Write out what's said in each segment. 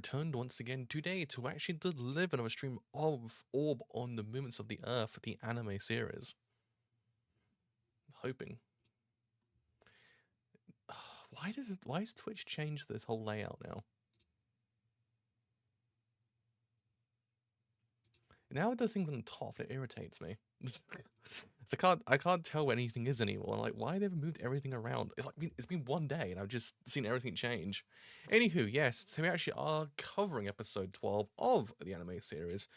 returned once again today to actually deliver another stream of Orb on the Movements of the Earth, the anime series. Hoping. Why has Twitch changed this whole layout now? Now it does things on the top, it irritates me. So I can't tell where anything is anymore. Like, why they've moved everything around? It's been one day and I've just seen everything change. Anywho, yes, so we actually are covering episode 12 of the anime series.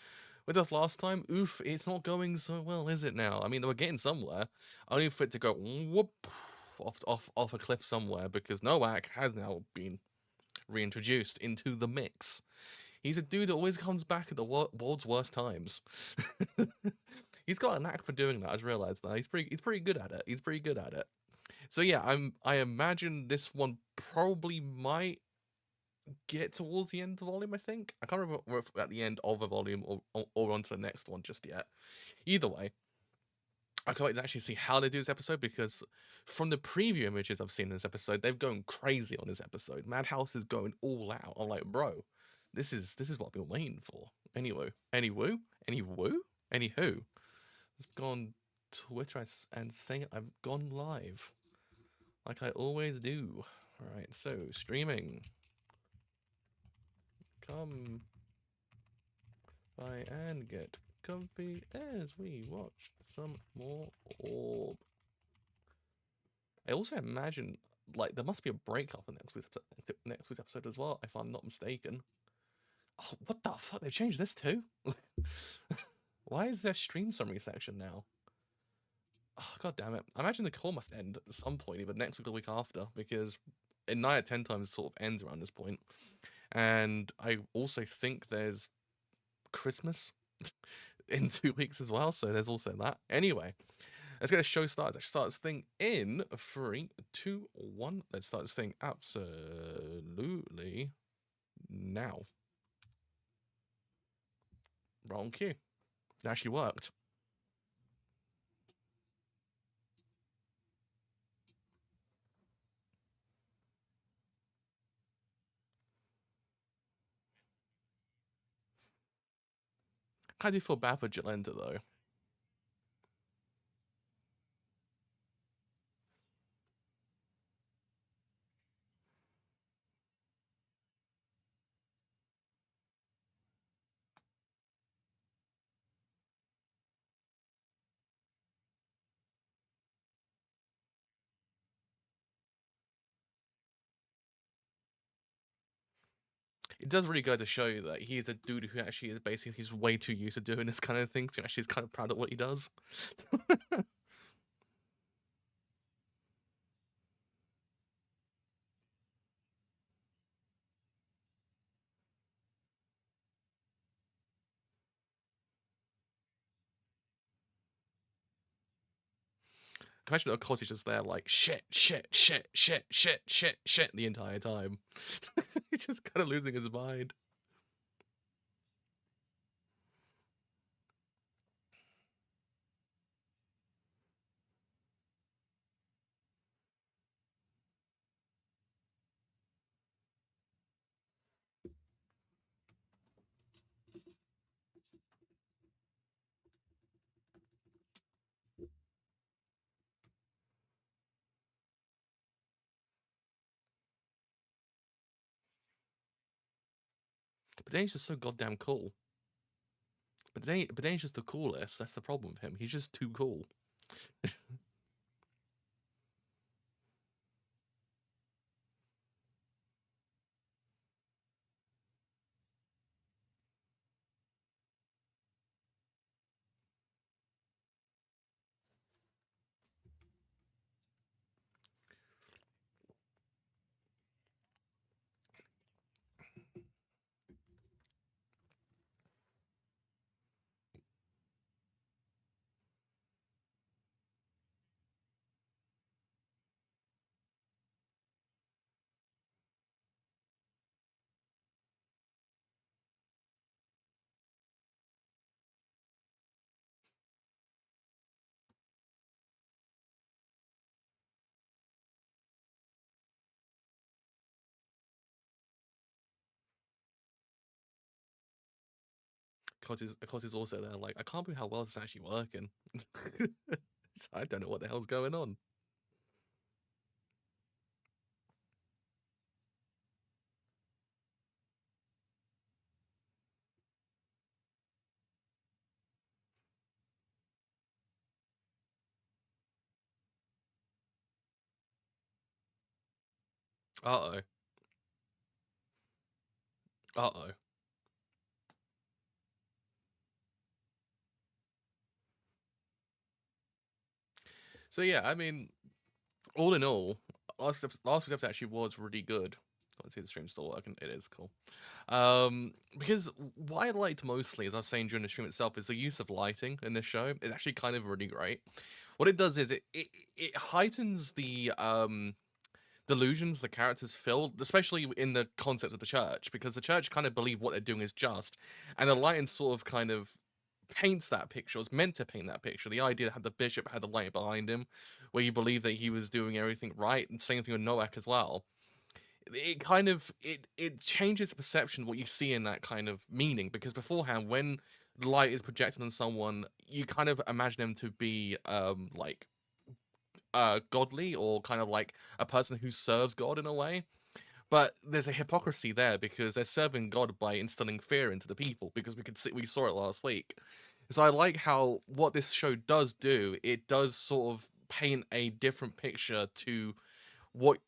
With us last time, oof, it's not going so well, is it now? I mean, we're getting somewhere, only for it to go whoop off a cliff somewhere because Nowak has now been reintroduced into the mix. He's a dude that always comes back at the world's worst times. He's got a knack for doing that. I just realized that he's pretty good at it. He's pretty good at it. So yeah, I imagine this one probably might get towards the end of the volume. I think I can't remember if we're at the end of a volume or onto the next one just yet. Either way, I can't wait to actually see how they do this episode because from the preview images I've seen in this episode, they've gone crazy on this episode. Madhouse is going all out. I'm like, bro, this is what I've been waiting for. Anywho, let's go on Twitter and say I've gone live, like I always do. All right, so streaming. Come by and get comfy as we watch some more Orb. I also imagine like there must be a breakup in next week's episode as well, if I'm not mistaken. Oh, what the fuck? They changed this too? Why is there stream summary section now? Oh, God damn it. I imagine the call must end at some point, either next week or the week after, because 9 out of 10 times sort of ends around this point. And I also think there's Christmas in 2 weeks as well, so there's also that. Anyway, let's get a show started. Let's start this thing in 3, 2, 1. Let's start this thing absolutely now. Wrong cue. It actually worked. How do you feel bad for Jolenta, though? It does really go to show you that he's a dude who actually is basically, he's way too used to doing this kind of thing, so actually he's kind of proud of what he does. Imagine, of course, he's just there like shit the entire time. He's just kind of losing his mind. But then he's just so goddamn cool. But then he's just the coolest. That's the problem with him. He's just too cool. because he's also there. Like, I can't believe how well this is actually working. I don't know what the hell's going on. Uh oh. Uh oh. So yeah, I mean, all in all, last week's episode actually was really good. Can't see the stream still working. It is cool. Because what I liked mostly, as I was saying during the stream itself, is the use of lighting in this show. It's actually kind of really great. What it does is it heightens the delusions the characters feel, especially in the concept of the church, because the church kind of believe what they're doing is just, and the lighting sort of kind of paints that picture. It's meant to paint that picture. The idea that the bishop had the light behind him, where you believe that he was doing everything right, and same thing with Noak as well. It kind of it changes the perception of what you see in that kind of meaning, because beforehand, when light is projected on someone, you kind of imagine them to be like godly, or kind of like a person who serves God in a way. But there's a hypocrisy there, because they're serving God by instilling fear into the people, because we saw it last week. So I like how what this show does do, it does sort of paint a different picture to what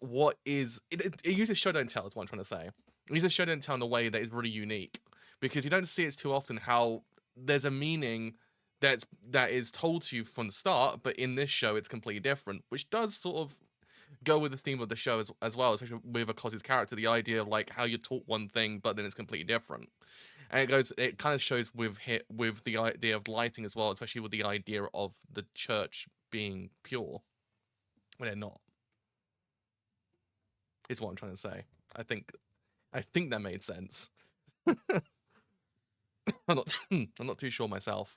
is it uses show don't tell, is what I'm trying to say. It uses show don't tell in a way that is really unique, because you don't see it too often, how there's a meaning that is told to you from the start, but in this show it's completely different, which does sort of go with the theme of the show as well, especially with Akosi's character, the idea of like how you're taught one thing but then it's completely different. And it kind of shows with the idea of lighting as well, especially with the idea of the church being pure when they're not, is what I'm trying to say. I think I think that made sense. I'm not I'm not too sure myself.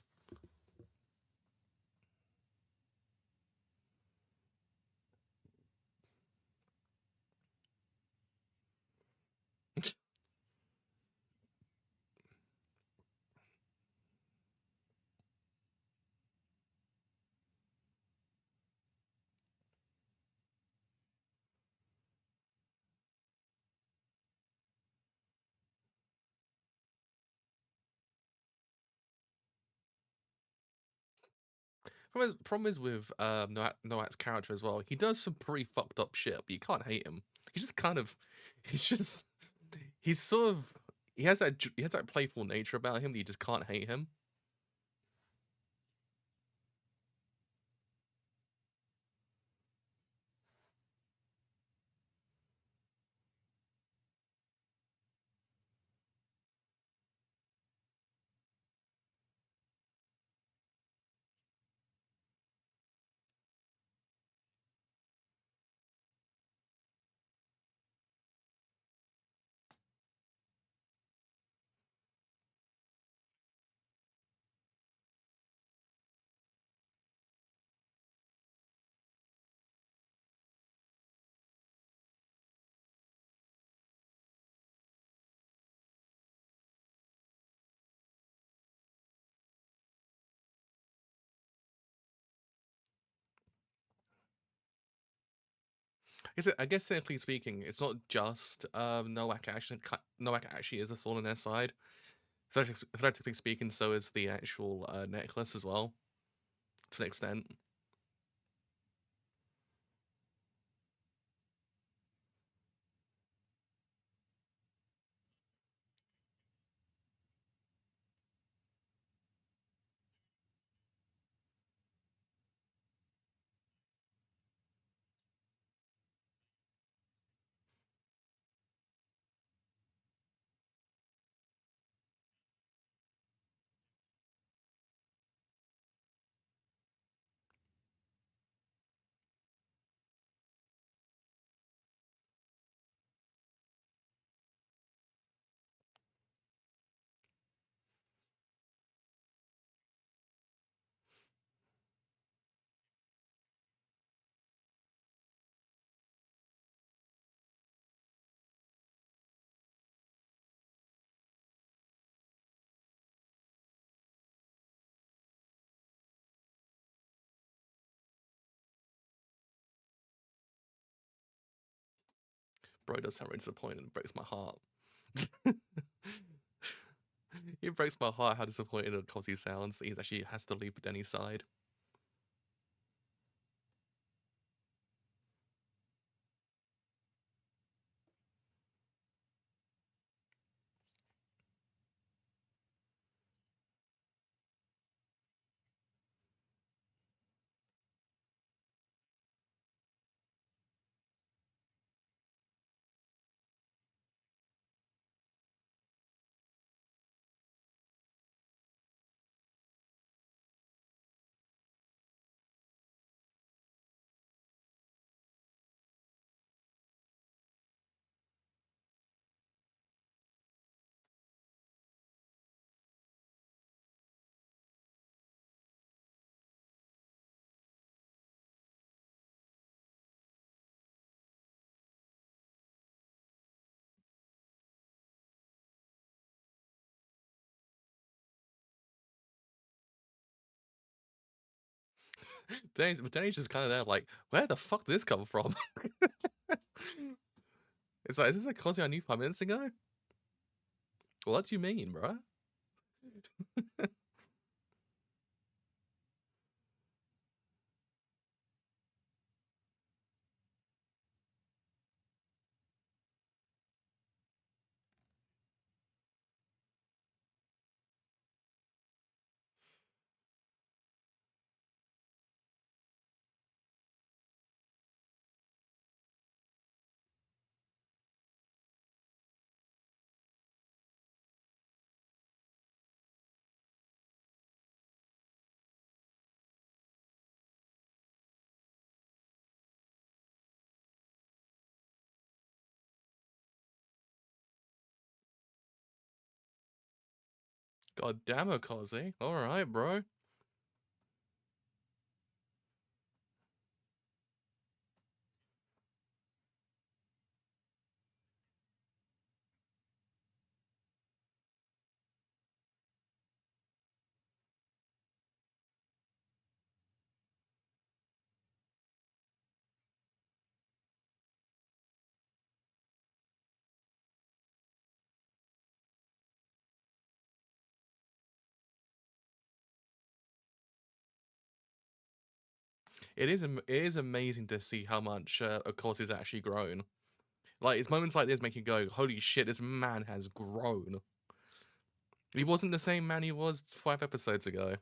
Problem is with Noak's character as well. He does some pretty fucked up shit, but you can't hate him. He's just kind of, he's just, he's sort of, he has that playful nature about him that you just can't hate him. I guess technically speaking, it's not just Noak actually is a thorn in their side. Theoretically speaking, so is the actual necklace as well, to an extent. Bro does sound really disappointed. It breaks my heart. It breaks my heart how disappointed Cosy sounds that he actually has to leave Denny's side. Denny's just kind of there, like, where the fuck did this come from? It's like, is this a Cosy I knew 5 minutes ago? What do you mean, bro? God damn it, Cosy. Alright, bro. It is amazing to see how much Cosy's actually grown. Like, it's moments like this make you go, holy shit, this man has grown. He wasn't the same man he was 5 episodes ago.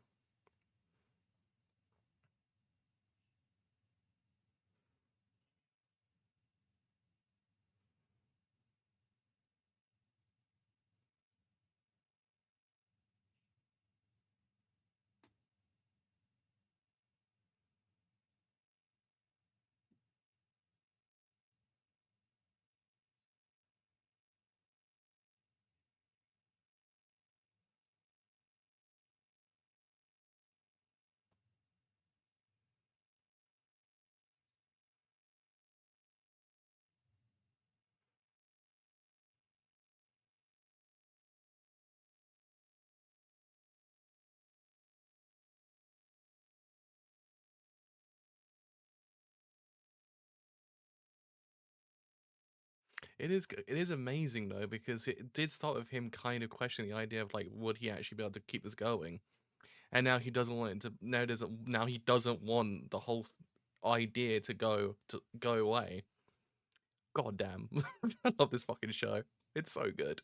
It is amazing though, because it did start with him kind of questioning the idea of like, would he actually be able to keep this going? And now he doesn't want it to. Now he doesn't want the whole idea to go away. God damn, I love this fucking show. It's so good.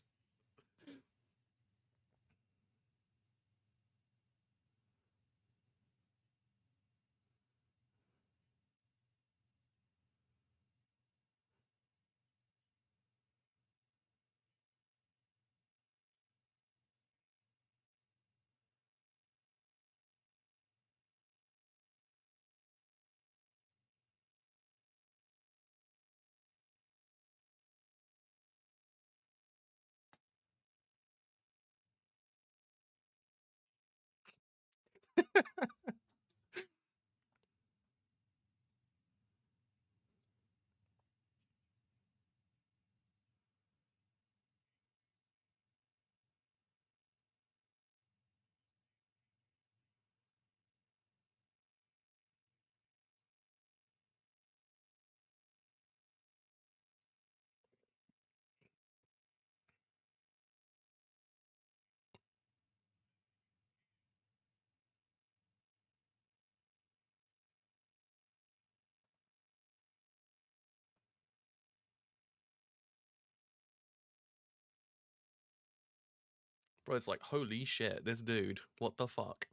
Bro, it's like, holy shit, this dude, what the fuck?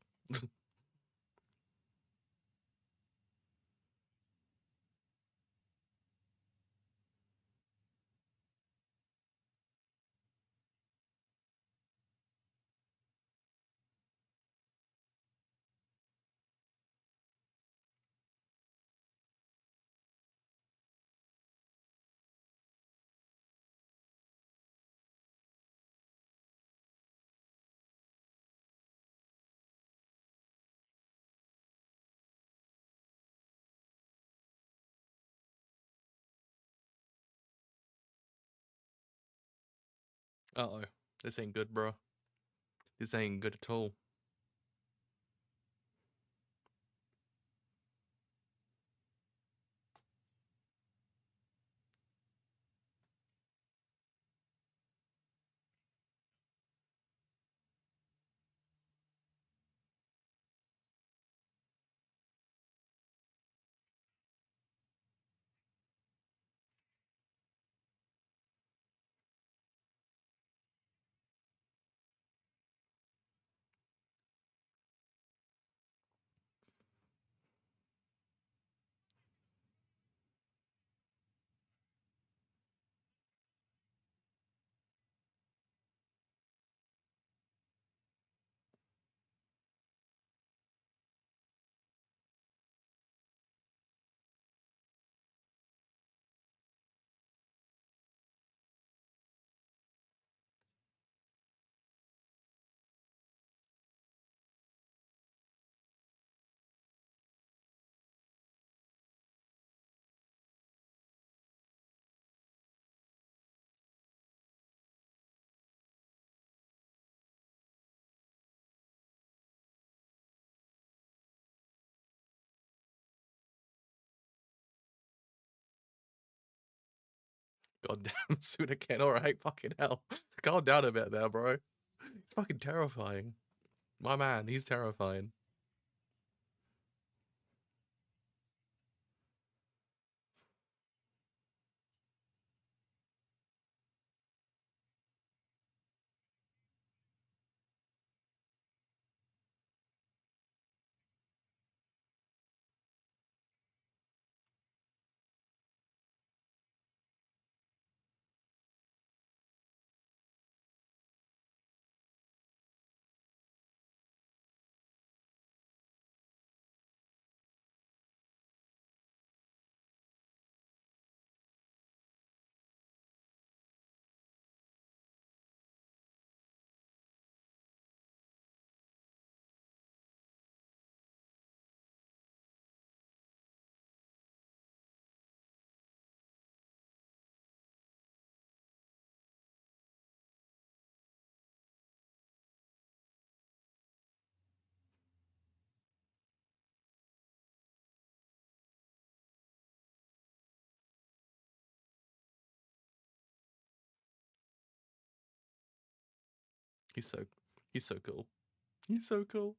Uh-oh, this ain't good, bro. This ain't good at all. God damn, soon again. Alright, fucking hell. Calm down a bit there, bro. It's fucking terrifying. My man, he's terrifying. He's so he's so cool. He's so cool.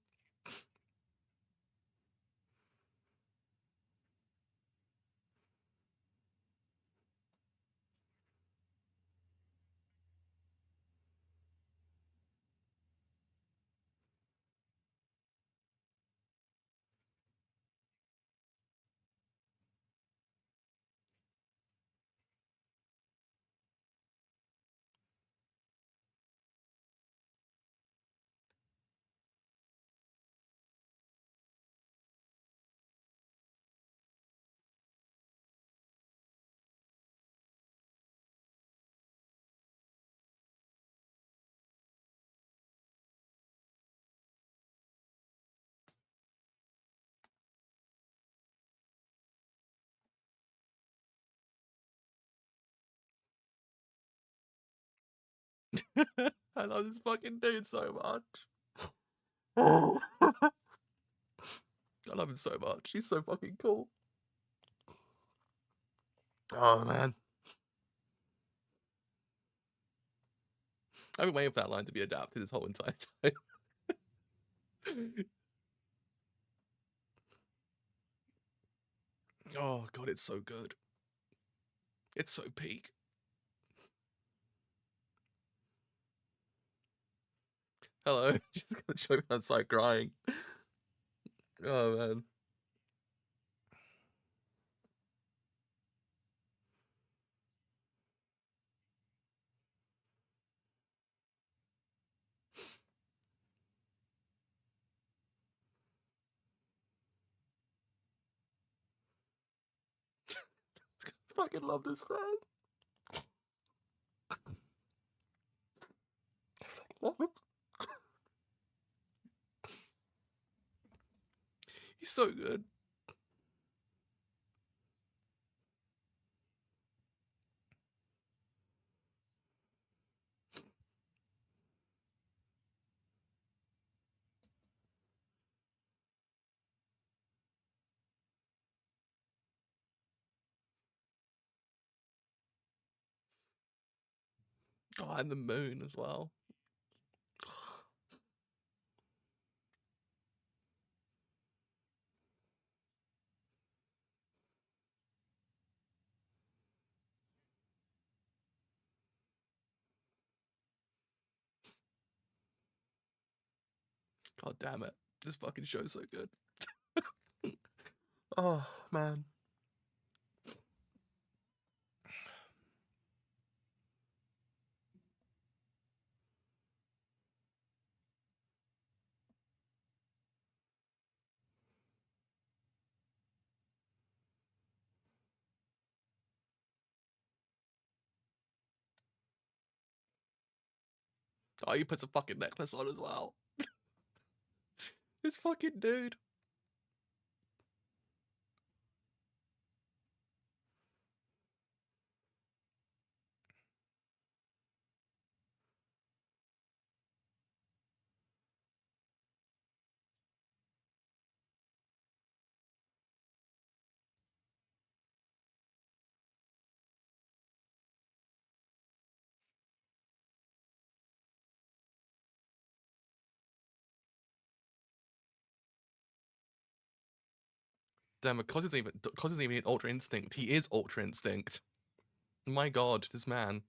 I love this fucking dude so much. I love him so much. He's so fucking cool. Oh man. I've been waiting for that line to be adapted this whole entire time. Oh god, it's so good. It's so peak. Hello. Just gonna show me outside crying. Oh man. Fucking love this man. Love him. He's so good. Oh, and the moon as well. God damn it. This fucking show's so good. Oh man. Oh, he puts a fucking necklace on as well. This fucking dude. Damn, because it's even in Ultra Instinct. He is Ultra Instinct. My god, this man.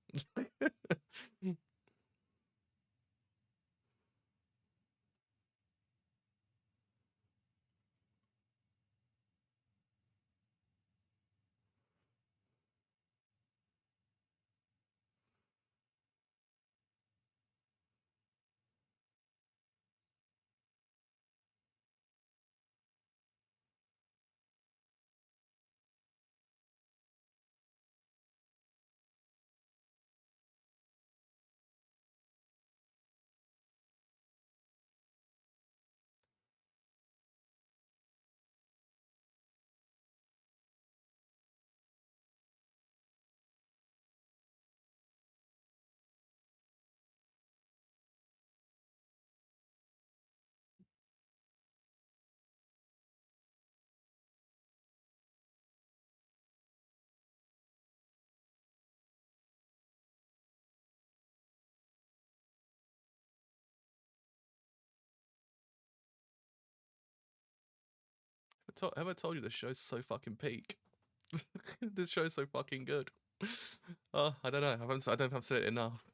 Have I told you this show's so fucking peak? This show's so fucking good. I don't know. I don't know if I've said it enough.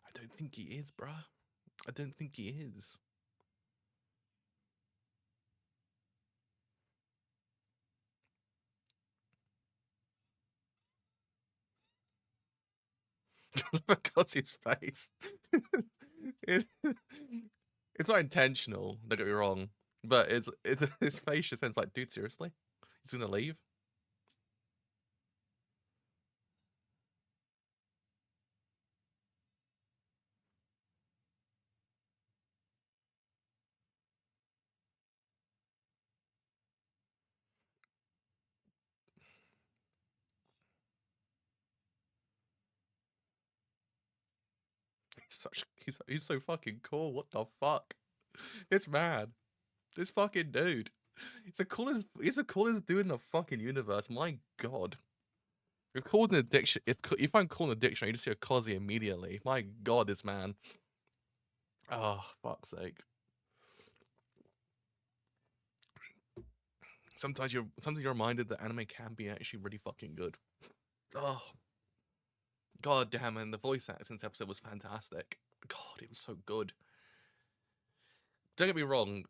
I don't think he is, bruh. I don't think he is. Because his face. It- it's not intentional, don't get me wrong. But his face just sounds like, dude, seriously? He's gonna leave? He's so fucking cool. What the fuck? This man, this fucking dude. He's the coolest dude in the fucking universe. My god. If called in a diction, if I'm calling a dictionary, you just hear Cozzy immediately. My god, this man. Oh, fuck's sake. Sometimes you're reminded that anime can be actually really fucking good. Oh, god damn, and the voice acting in this episode was fantastic. God, it was so good. Don't get me wrong,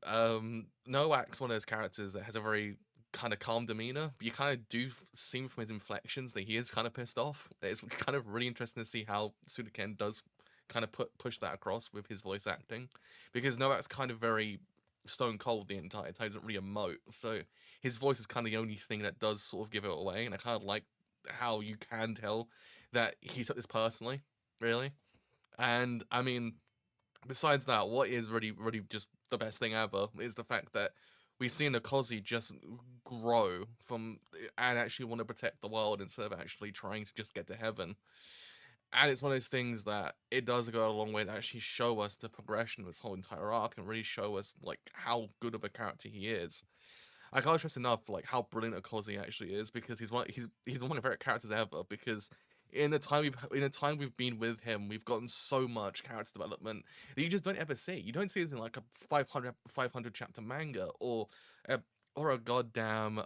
Noak's one of those characters that has a very kind of calm demeanor. But you kind of do seem from his inflections that he is kind of pissed off. It's kind of really interesting to see how Sudaken does kind of push that across with his voice acting, because Noak's kind of very stone cold the entire time, doesn't really emote. So his voice is kind of the only thing that does sort of give it away, and I kind of like how you can tell that he took this personally, really. And I mean, besides that, what is really, really just the best thing ever is the fact that we've seen Okozi just grow from and actually want to protect the world instead of actually trying to just get to heaven. And it's one of those things that it does go a long way to actually show us the progression of this whole entire arc and really show us like how good of a character he is. I can't stress enough like how brilliant Okozi actually is, because he's one of my favorite characters ever, because in the time we've been with him, we've gotten so much character development that you just don't ever see. You don't see this in like a 500 chapter manga a or a goddamn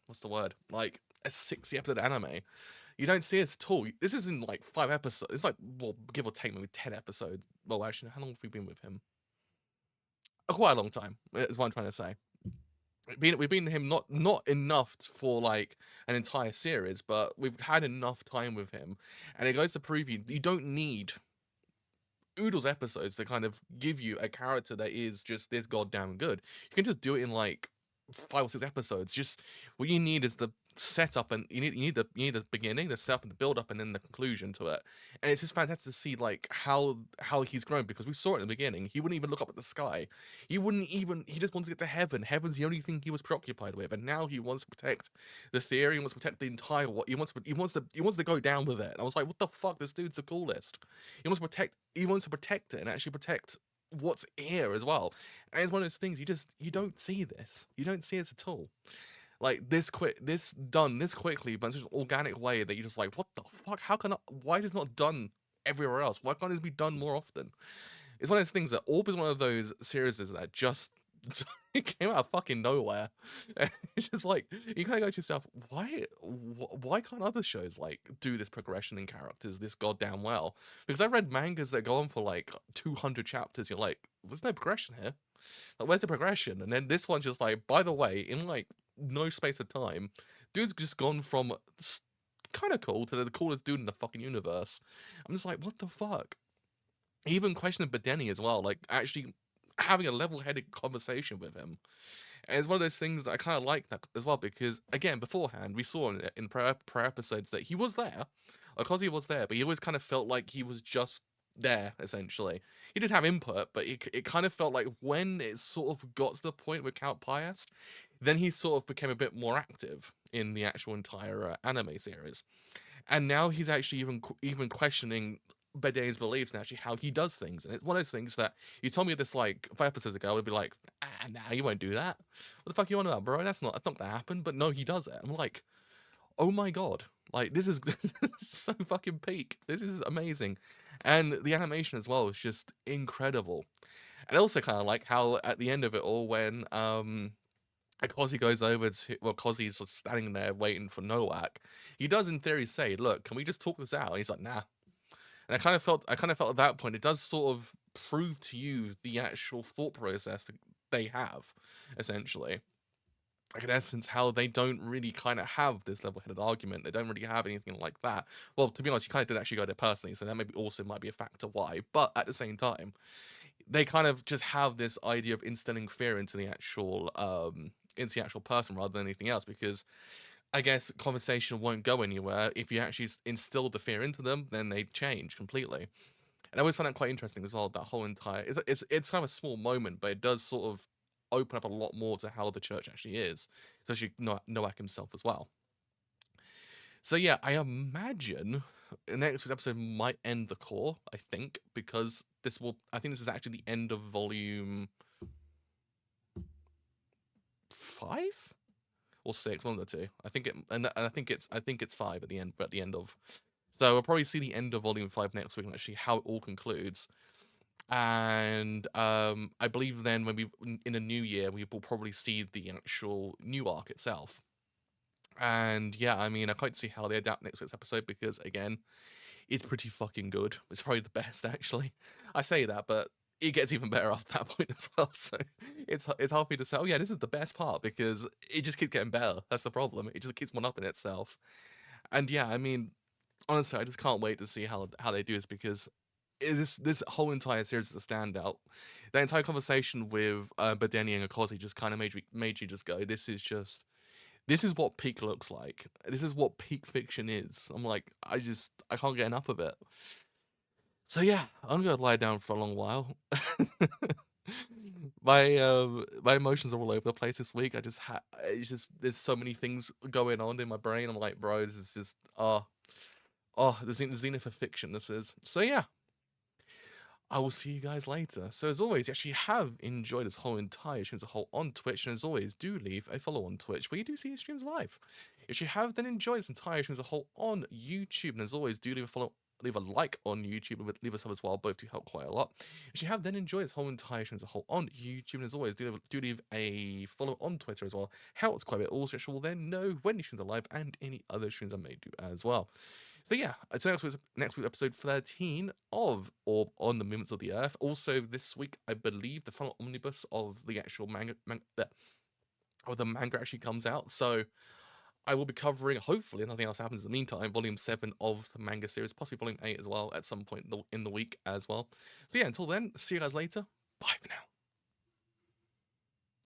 what's the word, like a 60 episode anime. You don't see this at all. This is in like 5 episodes. It's like, well, give or take maybe 10 episodes. Well, actually, how long have we been with him? Quite a long time is what I'm trying to say. We've been him not enough for like an entire series, but we've had enough time with him, and it goes to prove you don't need oodles episodes to kind of give you a character that is just this goddamn good. You can just do it in like 5 or 6 episodes. Just what you need is the setup, and you need the beginning, the setup, and the build up, and then the conclusion to it. And it's just fantastic to see like how he's grown, because we saw it in the beginning. He wouldn't even look up at the sky. He just wants to get to heaven. Heaven's the only thing he was preoccupied with, and now he wants to protect the theory. He wants to protect the entire what he wants to go down with it. And I was like, what the fuck? This dude's the coolest. He wants to protect it and actually protect what's here as well. And it's one of those things you don't see this. You don't see it at all. Like this done this quickly, but in such an organic way that you're just like, what the fuck? Why is this not done everywhere else? Why can't this be done more often? It's one of those things that Orb is one of those series that just it came out of fucking nowhere. And it's just like you kind of go to yourself, why can't other shows like do this progression in characters this goddamn well? Because I've read mangas that go on for like 200 chapters. You're like, there's no progression here. Like, where's the progression? And then this one's just like, by the way, in like no space of time, dude's just gone from kind of cool to the coolest dude in the fucking universe. I'm just like, what the fuck? Even questioning Bedeni as well, like actually having a level-headed conversation with him. And it's one of those things that I kind of like that as well, because again, beforehand we saw in prior episodes that he was there, because he was there, but he always kind of felt like he was just there essentially. He did have input, but it kind of felt like when it sort of got to the point with Count Piast, then he sort of became a bit more active in the actual entire anime series. And now he's actually even questioning Bedeni's beliefs and actually how he does things. And it's one of those things that you told me this like 5 episodes ago, I would be like, nah, you won't do that. What the fuck you on about, bro? That's not gonna happen. But no, he does it. I'm like, oh my god. Like this is, this is so fucking peak. This is amazing. And the animation as well is just incredible. And I also kind of like how at the end of it all, when Kozi goes over to, well, Kozi's sort of standing there waiting for Nowak. He does in theory say, look, can we just talk this out? And he's like, nah. And I kind of felt at that point, it does sort of prove to you the actual thought process that they have, essentially. Like in essence, how they don't really kind of have this level-headed argument. They don't really have anything like that. Well, to be honest, he kind of did actually go there personally, so that maybe also might be a factor why. But at the same time, they kind of just have this idea of instilling fear into the actual person rather than anything else, because I guess conversation won't go anywhere. If you actually instill the fear into them, then they change completely. And I always find that quite interesting as well. That whole entire it's kind of a small moment, but it does sort of open up a lot more to how the church actually is, especially Noak himself as well. So yeah, I imagine next week's episode might end the core, I think, because I think this is actually the end of volume 5 or 6, one of the two. I think I think it's 5 at the end of. So we'll probably see the end of volume 5 next week and actually how it all concludes. And I believe then when in the new year we will probably see the actual new arc itself. And yeah, I mean, I can't see how they adapt next week's episode because again, it's pretty fucking good. It's probably the best actually. I say that, but it gets even better after that point as well. So it's hard for me to say, oh yeah, this is the best part because it just keeps getting better. That's the problem. It just keeps one up in itself. And yeah, I mean, honestly, I just can't wait to see how they do this because this whole entire series is a standout. The entire conversation with Badeni and Akosi just kind of made you just go, this is what peak looks like. This is what peak fiction is. I'm like, I can't get enough of it. So yeah, I'm gonna lie down for a long while. My emotions are all over the place this week. It's just there's so many things going on in my brain. I'm like, bro, this is just the zenith of fiction. This is. So yeah, I will see you guys later. So as always, if you have enjoyed this whole entire stream as a whole on Twitch, and as always, do leave a follow on Twitch where you do see these streams live. If you have then enjoyed this entire stream as a whole on YouTube, and as always, do leave a follow. Leave a like on YouTube and leave a sub as well. Both do help quite a lot. If you have then enjoyed this whole entire stream as a whole on YouTube, and as always, do leave a follow on Twitter as well. Helps quite a bit. Also, you will then know when these streams are live and any other streams I may do as well. So yeah, it's next week's episode 13 of Orb on the Movements of the Earth. Also this week, I believe the final omnibus of the actual manga actually comes out. So I will be covering, hopefully, if nothing else happens in the meantime, volume 7 of the manga series, possibly volume 8 as well, at some point in the week as well. So yeah, until then, see you guys later. Bye for now.